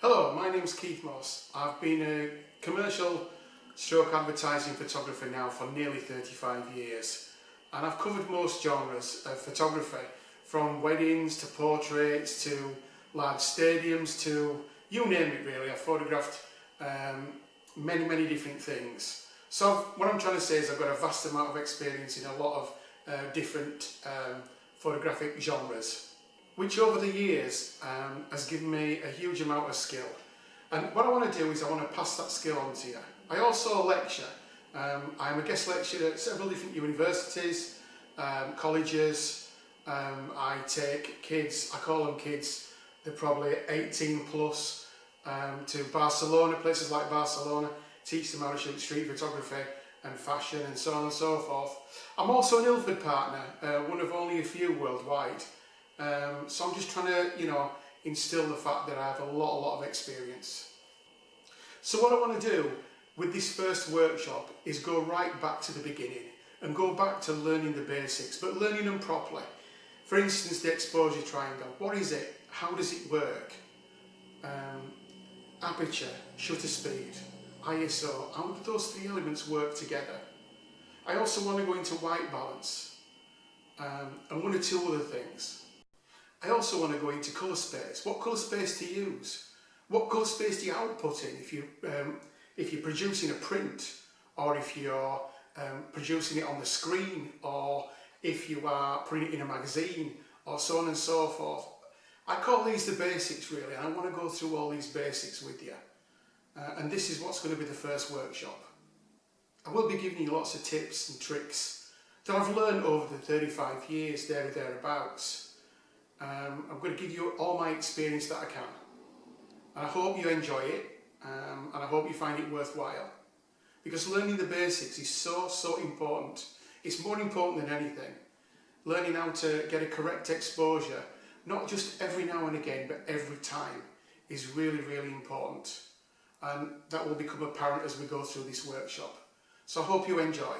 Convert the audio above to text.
Hello, my name's Keith Moss. I've been a commercial stroke advertising photographer now for nearly 35 years, and I've covered most genres of photography, from weddings to portraits to large stadiums to you name it really. I've photographed many different things. So what I'm trying to say is I've got a vast amount of experience in a lot of different photographic genres, which over the years has given me a huge amount of skill. And what I want to do is I want to pass that skill on to you. I also lecture. I'm a guest lecturer at several different universities, colleges. I take kids, I call them kids, they're probably 18 plus, to Barcelona, places like Barcelona, teach them how to shoot street photography and fashion and so on and so forth. I'm also an Ilford partner, one of only a few worldwide. So I'm just trying to, instill the fact that I have a lot of experience. So what I want to do with this first workshop is go right back to the beginning and go back to learning the basics, but learning them properly. For instance, the exposure triangle. What is it? How does it work? Aperture, shutter speed, ISO. How do those three elements work together? I also want to go into white balance and one or two other things. I also want to go into colour space. What colour space to use? What colour space do you output in if you're producing a print, or if you're producing it on the screen, or if you are putting it in a magazine, or so on and so forth. I call these the basics really, and I want to go through all these basics with you. And this is what's going to be the first workshop. I will be giving you lots of tips and tricks that I've learned over the 35 years, thereabouts. I'm going to give you all my experience that I can. And I hope you enjoy it, and I hope you find it worthwhile. Because learning the basics is so important. It's more important than anything. Learning how to get a correct exposure, not just every now and again, but every time, is really important. And that will become apparent as we go through this workshop. So I hope you enjoy.